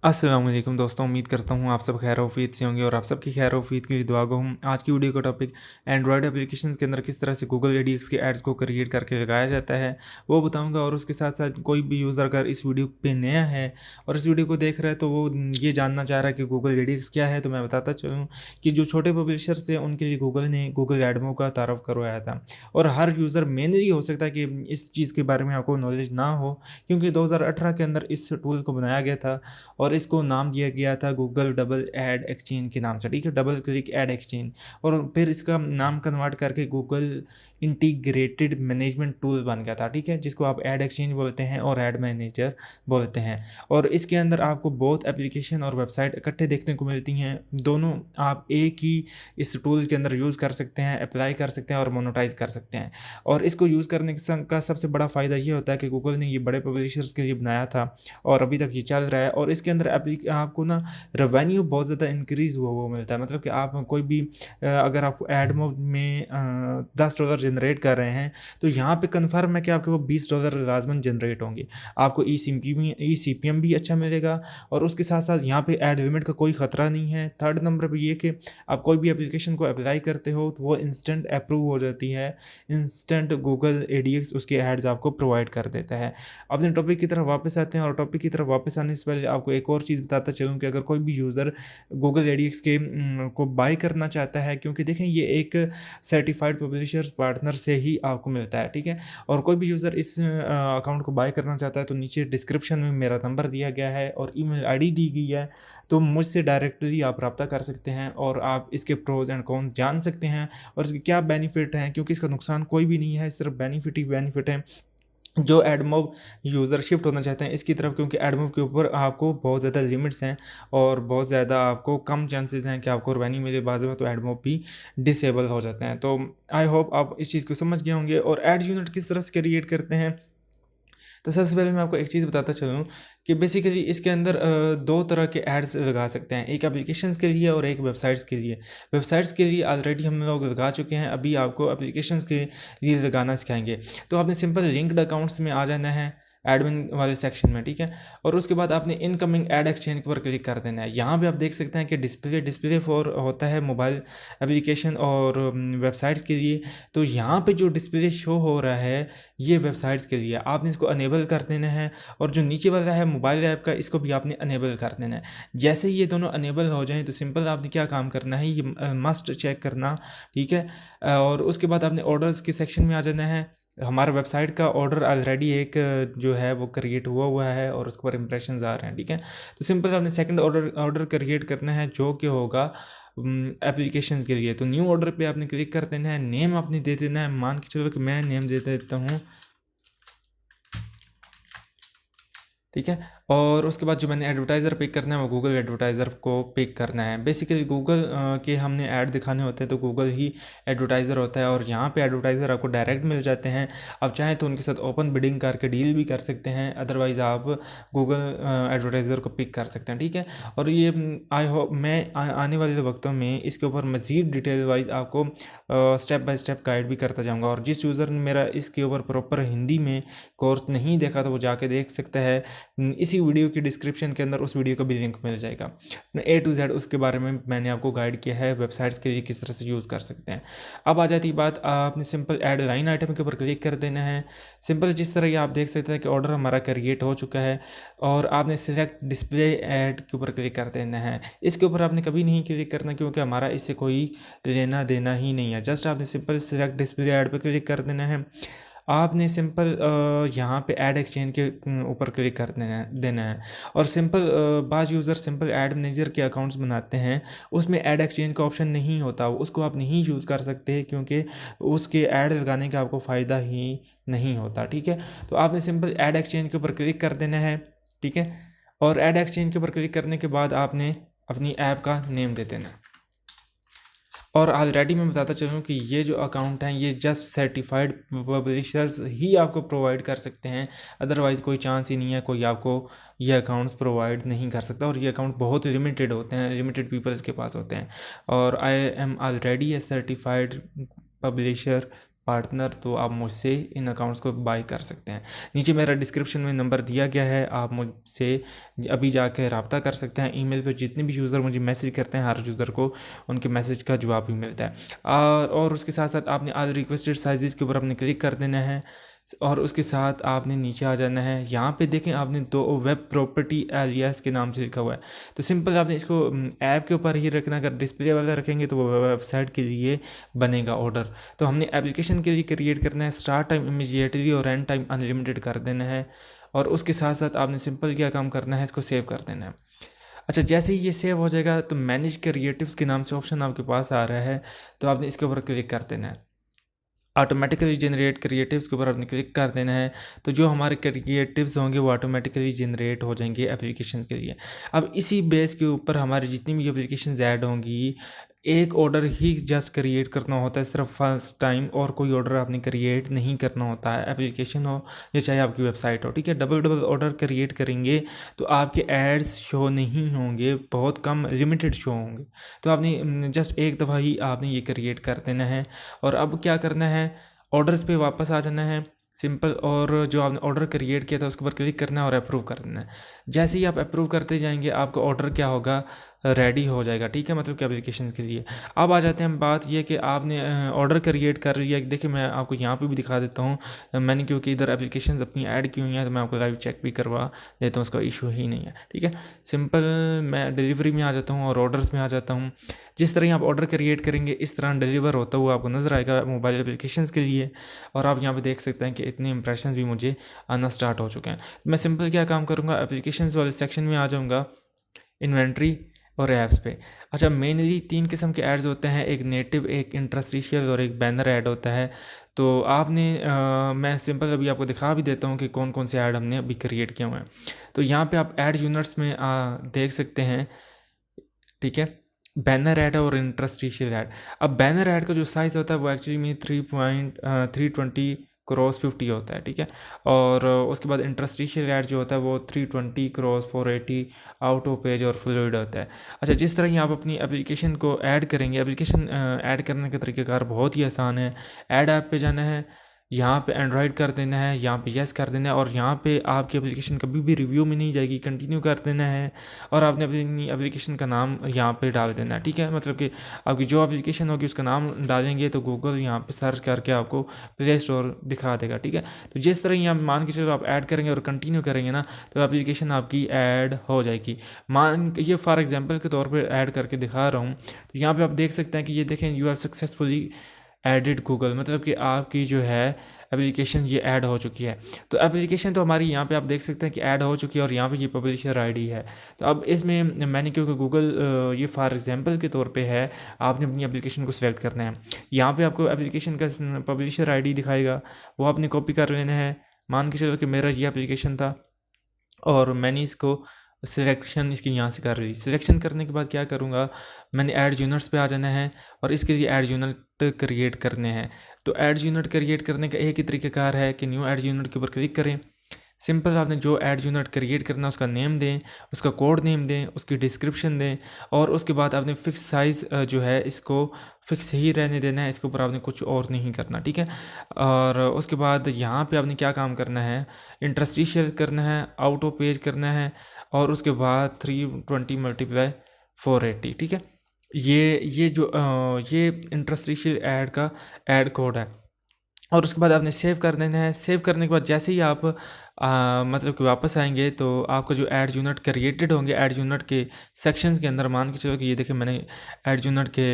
अस्सलाम वालेकुम दोस्तों, उम्मीद करता हूँ आप सब खैर-ओ-आफ़ियत से होंगे और आप सबकी खैर-ओ-आफ़ियत के लिए दुआ गो हूँ। आज की वीडियो का टॉपिक एंड्रॉयड एप्लीकेशंस के अंदर किस तरह से गूगल एडीएक्स के एड्स को क्रिएट करके लगाया जाता है, वो बताऊँगा। और उसके साथ-साथ कोई भी यूज़र अगर इस वीडियो पे नया है और इस वीडियो को देख रहा है तो वो ये जानना चाह रहा है कि गूगल एडीएक्स क्या है, तो मैं बताता चलूँ कि जो छोटे पब्लिशर्स थे उनके लिए गूगल ने गूगल एडमो का तारुफ़ करवाया था। और हर यूज़र मेनली हो सकता है कि इस चीज़ के बारे में आपको नॉलेज ना हो, क्योंकि 2018 के अंदर इस टूल को बनाया गया था और इसको नाम दिया गया था गूगल डबल एड एक्सचेंज के नाम से, ठीक है? Double click add exchange. और फिर इसका नाम कन्वर्ट करके गूगल इंटीग्रेटेड मैनेजमेंट टूल बन गया था, ठीक है? जिसको आप एड एक्सचेंज बोलते हैं और एड मैनेजर बोलते हैं। और इसके अंदर आपको बहुत एप्लीकेशन और वेबसाइट इकट्ठे देखने को मिलती हैं। दोनों आप एक ही इस टूल के अंदर यूज़ कर सकते हैं, अप्लाई कर सकते हैं और मोनेटाइज़ कर सकते हैं। और इसको यूज़ करने के का सबसे बड़ा फ़ायदा ये होता है कि गूगल ने ये बड़े पब्लिशर्स के लिए बनाया था और अभी तक ये चल रहा है। और इसके अंदर आपको ना रेवेन्यू बहुत ज़्यादा इंक्रीज़ हुआ हुआ मिलता है। मतलब कि आप कोई भी अगर आप एड मोड में $10 जनरेट कर रहे हैं, तो यहाँ पे कन्फर्म है कि आपके वो $20 लाज़िमन जनरेट होंगे। आपको ईसीपीएम भी अच्छा मिलेगा और उसके साथ-साथ यहाँ पे एड लिमिट का कोई ख़तरा नहीं है। थर्ड नंबर पे ये कि आप कोई भी एप्लीकेशन को अप्लाई करते हो, तो वो इंस्टेंट अप्रूव हो जाती है। इंस्टेंट गूगल एडीएक्स उसके एड्स आपको प्रोवाइड कर देता है। अपने टॉपिक की तरफ वापस आते हैं और टॉपिक की तरफ वापस आने से पहले आपको एक और चीज़ बताता चलूँ कि अगर कोई भी यूज़र गूगल एडीएक्स के को बाय करना चाहता है, क्योंकि देखें ये एक सर्टिफाइड पब्लिशर्स पार्टनर से ही आपको मिलता है, ठीक है? और कोई भी यूज़र इस अकाउंट को बाय करना चाहता है तो नीचे डिस्क्रिप्शन में मेरा नंबर दिया गया है और ईमेल आईडी दी गई है, तो मुझसे डायरेक्टली आप रब्ता कर सकते हैं और आप इसके प्रोज़ एंड कॉन्स जान सकते हैं और इसके क्या बेनिफिट हैं, क्योंकि इसका नुकसान कोई भी नहीं है, सिर्फ बेनिफिट ही बेनिफिट है। जो एडमोब यूज़र शिफ्ट होना चाहते हैं इसकी तरफ, क्योंकि एडमोब के ऊपर आपको बहुत ज़्यादा लिमिट्स हैं और बहुत ज़्यादा आपको कम चांसेस हैं कि आपको रेवेन्यू मिले। बाज़ में तो एडमोब भी डिसेबल हो जाते हैं। तो आई होप आप इस चीज़ को समझ गए होंगे। और एड यूनिट किस तरह से क्रिएट करते हैं, तो सबसे पहले मैं आपको एक चीज़ बताता चलूँ कि बेसिकली इसके अंदर 2 तरह के एड्स लगा सकते हैं, एक एप्लीकेशंस के लिए और एक वेबसाइट्स के लिए। वेबसाइट्स के लिए ऑलरेडी हम लोग लगा चुके हैं, अभी आपको एप्लीकेशंस के लिए लगाना सिखाएँगे। तो आपने सिंपल लिंक्ड अकाउंट्स में आ जाना है, एडमिन वाले सेक्शन में, ठीक है? और उसके बाद आपने इनकमिंग एड एक्सचेंज पर क्लिक कर देना है। यहाँ पे आप देख सकते हैं कि डिस्प्ले फॉर होता है मोबाइल एप्लीकेशन और वेबसाइट्स के लिए। तो यहाँ पे जो डिस्प्ले शो हो रहा है, ये वेबसाइट्स के लिए आपने इसको अनेबल कर देना है और जो नीचे वाला है मोबाइल ऐप का, इसको भी आपने अनेबल कर देना है। जैसे ही ये दोनों अनेबल हो जाएँ तो सिंपल आपने क्या काम करना है, ये मस्ट चेक करना, ठीक है? और उसके बाद आपने ऑर्डर्स के सेक्शन में आ जाना है। हमारा वेबसाइट का ऑर्डर ऑलरेडी एक जो है वो क्रिएट हुआ हुआ है और उसके ऊपर इंप्रेशंस आ रहे हैं, ठीक है? तो सिंपल आपने सेकंड ऑर्डर ऑर्डर क्रिएट करना है जो कि होगा एप्लीकेशंस के लिए। तो न्यू ऑर्डर पे आपने क्लिक कर देना है, नेम आपने दे देना है, मान के चलो कि मैं नेम दे देता हूँ, ठीक है? और उसके बाद जो मैंने एडवर्टाइज़र पिक करना है वो गूगल एडवर्टाइज़र को पिक करना है। बेसिकली गूगल के हमने ऐड दिखाने होते हैं तो गूगल ही एडवर्टाइज़र होता है और यहाँ पे एडवर्टाइज़र आपको डायरेक्ट मिल जाते हैं। आप चाहें तो उनके साथ ओपन बिडिंग करके डील भी कर सकते हैं, अदरवाइज़ आप गूगल एडवर्टाइज़र को पिक कर सकते हैं, ठीक है? और ये आई होप मैं आने वाले वक्तों में इसके ऊपर मज़ीद डिटेल वाइज़ आपको स्टेप बाय स्टेप गाइड भी करता जाऊँगा। और जिस यूज़र ने मेरा इसके ऊपर प्रॉपर हिंदी में कोर्स नहीं देखा तो वो जाके देख सकता है। इसी वीडियो की डिस्क्रिप्शन के अंदर उस वीडियो का भी लिंक मिल जाएगा। ए टू जेड उसके बारे में मैंने आपको गाइड किया है, वेबसाइट्स के लिए किस तरह से यूज़ कर सकते हैं। अब आ जाती बात, आपने सिंपल ऐड लाइन आइटम के ऊपर क्लिक कर देना है। सिंपल जिस तरह ये आप देख सकते हैं कि ऑर्डर हमारा क्रिएट हो चुका है और आपने सिलेक्ट डिस्प्ले ऐड के ऊपर क्लिक कर देना है। इसके ऊपर आपने कभी नहीं क्लिक करना, क्योंकि हमारा इससे कोई लेना देना ही नहीं है। जस्ट आपने सिंपल सिलेक्ट डिस्प्ले ऐड पर क्लिक कर देना है। आपने सिंपल यहाँ पे ऐड एक्सचेंज के ऊपर क्लिक कर देना है। और सिंपल बाज़ यूज़र सिंपल ऐड मैनेजर के अकाउंट्स बनाते हैं, उसमें ऐड एक्सचेंज का ऑप्शन नहीं होता, उसको आप नहीं यूज़ कर सकते क्योंकि उसके ऐड लगाने का आपको फ़ायदा ही नहीं होता, ठीक है? तो आपने सिंपल ऐड एक्सचेंज के ऊपर क्लिक कर देना है, ठीक है? और ऐड एक्सचेंज के ऊपर क्लिक करने के बाद आपने अपनी ऐप का नेम दे देना है। और ऑलरेडी मैं बताता चलूँ कि ये जो अकाउंट हैं ये जस्ट सर्टिफाइड पब्लिशर्स ही आपको प्रोवाइड कर सकते हैं, अदरवाइज़ कोई चांस ही नहीं है कोई आपको ये अकाउंट्स प्रोवाइड नहीं कर सकता। और ये अकाउंट बहुत लिमिटेड होते हैं, लिमिटेड पीपल्स के पास होते हैं। और I am already A certified publisher partner, तो आप मुझसे इन अकाउंट्स को बाय कर सकते हैं। नीचे मेरा डिस्क्रिप्शन में नंबर दिया गया है, आप मुझसे अभी जाकर रब्ता कर सकते हैं। ईमेल पे जितने भी यूज़र मुझे मैसेज करते हैं, हर यूज़र को उनके मैसेज का जवाब भी मिलता है। और उसके साथ साथ आपने आज रिक्वेस्टेड साइजेस के ऊपर आपने क्लिक कर देना है और उसके साथ आपने नीचे आ जाना है। यहाँ पे देखें आपने दो वेब प्रॉपर्टी एलियास के नाम से लिखा हुआ है, तो सिंपल आपने इसको ऐप के ऊपर ही रखना। अगर डिस्प्ले वाला रखेंगे तो वो वेबसाइट के लिए बनेगा ऑर्डर। तो हमने एप्लीकेशन के लिए क्रिएट करना है, स्टार्ट टाइम इमीडिएटली और एंड टाइम अनलिमिटेड कर देना है। और उसके साथ साथ आपने सिंपल क्या काम करना है, इसको सेव कर देना है। अच्छा, जैसे ही ये सेव हो जाएगा तो मैनेज क्रिएटिव्स के नाम से ऑप्शन आपके पास आ रहा है, तो आपने इसके ऊपर क्लिक कर देना है। ऑटोमेटिकली जनरेट क्रिएटिव्स के ऊपर आपने क्लिक कर देना है, तो जो हमारे क्रिएटिव्स होंगे वो ऑटोमेटिकली जनरेट हो जाएंगे एप्लीकेशन के लिए। अब इसी बेस के ऊपर हमारी जितनी भी एप्लीकेशन ऐड होंगी, एक ऑर्डर ही जस्ट क्रिएट करना होता है सिर्फ फर्स्ट टाइम, और कोई ऑर्डर आपने क्रिएट नहीं करना होता है, एप्लीकेशन हो या चाहे आपकी वेबसाइट हो। ठीक है, डबल डबल ऑर्डर क्रिएट करेंगे तो आपके एड्स शो नहीं होंगे, बहुत कम लिमिटेड शो होंगे। तो आपने जस्ट एक दफ़ा ही आपने ये क्रिएट कर देना है। और अब क्या करना है, ऑर्डर्स पे वापस आ जाना है सिंपल, और जो आपने ऑर्डर क्रिएट किया था उसके ऊपर क्लिक करना है और अप्रूव कर देना है। जैसे ही आप अप्रूव करते जाएंगे आपका ऑर्डर क्या होगा, रेडी हो जाएगा। ठीक है, मतलब कि एप्लीकेशन के लिए। अब आ जाते हैं बात ये कि आपने ऑर्डर क्रिएट कर लिया। देखिए मैं आपको यहाँ पे भी दिखा देता हूँ, मैंने क्योंकि इधर एप्लीकेशंस अपनी ऐड की हुई हैं तो मैं आपको लाइव चेक भी करवा देता हूँ, उसका इशू ही नहीं है। ठीक है, सिंपल मैं डिलीवरी में आ जाता हूँ और ऑर्डर्स में आ जाता हूँ। जिस तरह आप ऑर्डर क्रिएट करेंगे इस तरह डिलीवर होता हुआ आपको नज़र आएगा मोबाइल एप्लीकेशन के लिए। और आप यहाँ पर देख सकते हैं कि इतने इंप्रेशन भी मुझे आना स्टार्ट हो चुके हैं। मैं सिंपल क्या काम करूँगा, एप्लीकेशन वाले सेक्शन में आ जाऊँगा, इन्वेंट्री और ऐप्स पे। अच्छा, मेनली 3 किस्म के एड्स होते हैं, एक नेटिव, एक इंटरस्टिशियल और एक बैनर ऐड होता है। तो आपने मैं सिंपल अभी आपको दिखा भी देता हूँ कि कौन कौन से ऐड हमने अभी क्रिएट किए हुए हैं। तो यहाँ पे आप ऐड यूनिट्स में देख सकते हैं। ठीक है, बैनर ऐड और इंटरस्टिशियल ऐड। अब बैनर ऐड का जो साइज़ होता है वो एक्चुअली में 3.320 क्रॉस 50 होता है। ठीक है, और उसके बाद इंटरस्टिशियल ऐड जो होता है वो 320 क्रॉस 480 आउट ऑफ पेज और फ्लूइड होता है। अच्छा, जिस तरह ही आप अपनी एप्लीकेशन को ऐड करेंगे, एप्लीकेशन ऐड करने का तरीक़ाकार बहुत ही आसान है। ऐड ऐप पे जाना है, यहाँ पे एंड्रॉयड कर देना है, यहाँ पे यस कर देना है, और यहाँ पे आपकी एप्लीकेशन कभी भी रिव्यू में नहीं जाएगी, कंटिन्यू कर देना है। और आपने अपनी एप्लीकेशन का नाम यहाँ पे डाल देना है। ठीक है, मतलब कि आपकी जो एप्लीकेशन होगी उसका नाम डालेंगे तो गूगल यहाँ पे सर्च करके आपको प्ले स्टोर दिखा देगा। ठीक है, तो जिस तरह यहाँ मान के चलो आप ऐड करेंगे और कंटिन्यू करेंगे ना, तो एप्लीकेशन आपकी ऐड हो जाएगी। मान ये फॉर एग्जाम्पल के तौर पर ऐड करके दिखा रहा हूँ, तो यहाँ पर आप देख सकते हैं कि ये देखें, you have successfully added Google, मतलब कि आपकी जो है एप्लीकेशन ये ऐड हो चुकी है। तो एप्लीकेशन तो हमारी यहाँ पे आप देख सकते हैं कि ऐड हो चुकी है, और यहाँ पे ये पब्लिशर आईडी है। तो अब इसमें मैंने क्योंकि गूगल ये फॉर एग्जांपल के तौर पे है, आपने अपनी एप्लीकेशन को सिलेक्ट करना है। यहाँ पे आपको एप्लीकेशन का पब्लिशर आईडी दिखाएगा, वो आपने कॉपी कर लेना है। मान के चलो कि मेरा ये एप्लीकेशन था और मैंने इसको सिलेक्शन इसकी यहाँ से कर ली। सिलेक्शन करने के बाद क्या करूँगा, मैंने ऐड यूनिट्स पे आ जाना है और इसके लिए ऐड यूनिट क्रिएट करने हैं। तो ऐड यूनिट क्रिएट करने का एक ही तरीक़ाकार है कि न्यू ऐड यूनिट के ऊपर क्लिक करें। सिंपल आपने जो ऐड यूनिट क्रिएट करना है उसका नेम दें, उसका कोड नेम दें, उसकी डिस्क्रिप्शन दें, और उसके बाद आपने फिक्स साइज़ जो है इसको फिक्स ही रहने देना है, इसके ऊपर आपने कुछ और नहीं करना। ठीक है, और उसके बाद यहाँ पे आपने क्या काम करना है, इंटरस्टिशियल करना है, आउट ऑफ पेज करना है, और उसके बाद 320 × 480। ठीक है, ये जो ये इंटरस्टिशियल ऐड का ऐड कोड है। और उसके बाद आपने सेव कर देना है। सेव करने के बाद जैसे ही आप मतलब कि वापस आएंगे तो आपका जो ऐड यूनिट क्रिएटेड होंगे, ऐड यूनिट के सेक्शंस के अंदर, मान के चलो कि ये देखिए मैंने ऐड यूनिट के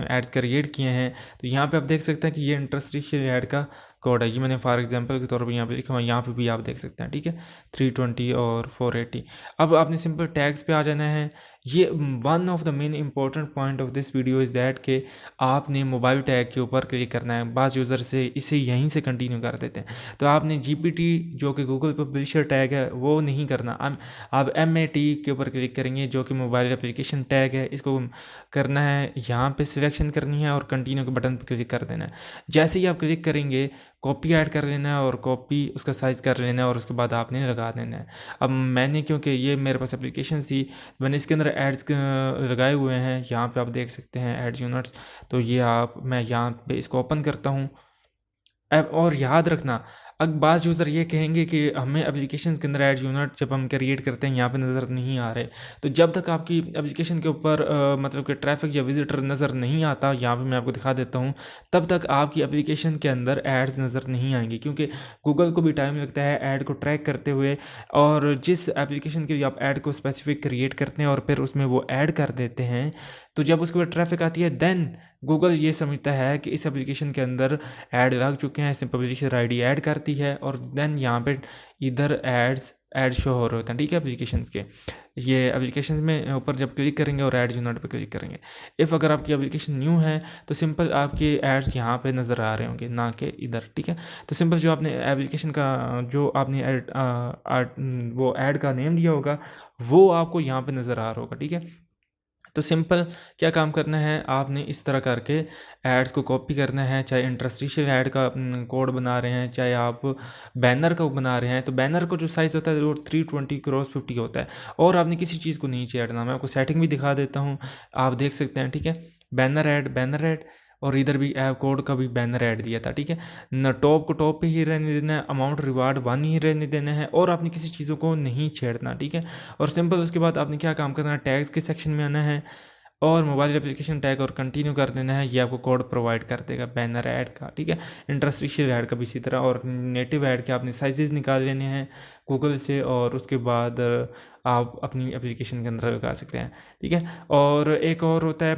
एड्स क्रिएट किए हैं। तो यहाँ पे आप देख सकते हैं कि ये इंटरस्टिशियल ऐड का कोड है, ये मैंने फॉर एग्जांपल के तौर पे यहाँ पे लिखा हुआ है, यहाँ पे भी आप देख सकते हैं। ठीक है, 320 और 480। अब आपने सिंपल टैग्स पे आ जाना है। ये one of the main important point of this video is that कि आपने मोबाइल टैग के ऊपर क्लिक करना है। बाज़ यूज़र से इसे यहीं से कंटिन्यू कर देते हैं, तो आपने GPT जो कि गूगल पब्लिशर टैग है वो नहीं करना। आप MAT के ऊपर क्लिक करेंगे जो कि मोबाइल एप्लीकेशन टैग है, इसको करना है, यहाँ पे सिलेक्शन करनी है और कंटिन्यू के बटन पर क्लिक कर देना है। जैसे ही आप क्लिक करेंगे कॉपी ऐड कर लेना है और कॉपी उसका साइज़ कर लेना है और उसके बाद आपने लगा देना है। अब मैंने क्योंकि ये मेरे पास एप्लीकेशन थी, मैंने इसके अंदर एड्स लगाए हुए हैं, यहाँ पे आप देख सकते हैं ऐड यूनिट्स। तो ये मैं यहाँ पे इसको ओपन करता हूँ और याद रखना, अब बाज़ यूज़र ये कहेंगे कि हमें एप्लीकेशंस के अंदर एड यूनिट जब हम क्रिएट करते हैं यहाँ पे नज़र नहीं आ रहे। तो जब तक आपकी एप्लीकेशन के ऊपर मतलब कि ट्रैफ़िक या विज़िटर नज़र नहीं आता, यहाँ पे मैं आपको दिखा देता हूँ, तब तक आपकी एप्लीकेशन के अंदर एड्स नज़र नहीं आएँगी, क्योंकि गूगल को भी टाइम लगता है ऐड को ट्रैक करते हुए। और जिस एप्लीकेशन के लिए आप ऐड को स्पेसिफ़िक क्रिएट करते हैं और फिर उसमें वो ऐड कर देते हैं, तो जब उसके बाद ट्रैफ़िक आती है, देन गूगल ये समझता है कि इस एप्लीकेशन के अंदर ऐड लग चुके हैं, इसमें पब्लिशर आईडी ऐड करती है और देन यहाँ पे इधर ऐड शो हो रहे होते हैं, ठीक है, एप्लीकेशंस के। ये एप्लीकेशंस में ऊपर जब क्लिक करेंगे और ऐड यूनिट पे क्लिक करेंगे, इफ़ अगर आपकी एप्लीकेशन न्यू है तो सिंपल आपके एड्स यहाँ पे नज़र आ रहे होंगे, ना कि इधर, ठीक है। तो सिंपल जो आपने एप्लीकेशन का जो आपने वो ऐड का नेम दिया होगा, वो आपको यहाँ पे नज़र आ रहा होगा, ठीक है। तो सिंपल क्या काम करना है, आपने इस तरह करके एड्स को कॉपी करना है, चाहे इंटरस्टिशियल ऐड का कोड बना रहे हैं, चाहे आप बैनर का बना रहे हैं। तो बैनर का जो साइज़ होता है वो 320x50 होता है, और आपने किसी चीज़ को नीचे ऐडना। मैं आपको सेटिंग भी दिखा देता हूँ, आप देख सकते हैं, ठीक है। बैनर ऐड, और इधर भी ऐप कोड का भी बैनर ऐड दिया था, ठीक है न। टॉप को टॉप पे ही रहने देना है, अमाउंट रिवार्ड 1 ही रहने देना है, और आपने किसी चीज़ों को नहीं छेड़ना, ठीक है। और सिंपल उसके बाद आपने क्या काम करना है, टैग्स के सेक्शन में आना है और मोबाइल एप्लीकेशन टैग और कंटिन्यू कर देना है। ये आपको कोड प्रोवाइड कर देगा बैनर ऐड का, ठीक है। इंटरस्टिशियल ऐड का भी इसी तरह, और नेटिव ऐड के आपने साइजेस निकाल लेने हैं गूगल से, और उसके बाद आप अपनी एप्लीकेशन के अंदर लगा सकते हैं, ठीक है। और एक और होता है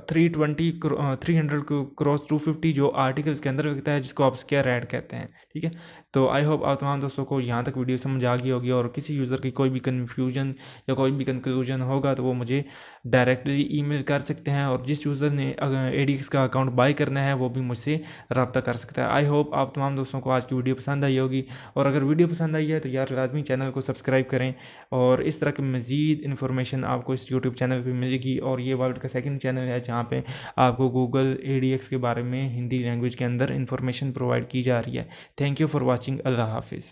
300 क्रॉस 250 जो आर्टिकल्स के अंदर लगता है, जिसको आप स्क्वायर ऐड कहते हैं, ठीक है। तो आई होप आप तमाम दोस्तों को यहाँ तक वीडियो समझ आ गई होगी, और किसी यूज़र की कोई भी कन्फ्यूजन या कोई भी कंक्लूजन होगा तो वो मुझे डायरेक्टली ईमेल कर सकते हैं, और जिस यूज़र ने एडीएक्स का अकाउंट बाय करना है वो भी मुझसे रब्ता कर सकता है। आई होप आप तमाम दोस्तों को आज की वीडियो पसंद आई होगी, और अगर वीडियो पसंद आई है तो यार लाजमी चैनल को सब्सक्राइब करें, और इस तरह की मज़ीद इन्फॉर्मेशन आपको इस यूट्यूब चैनल पर मिलेगी। और ये वर्ल्ड का सेकंड चैनल है जहाँ पे आपको गूगल एडीएक्स के बारे में हिंदी लैंग्वेज के अंदर इन्फॉर्मेशन प्रोवाइड की जा रही है। Thank you for watching. अल्लाह हाफिज़।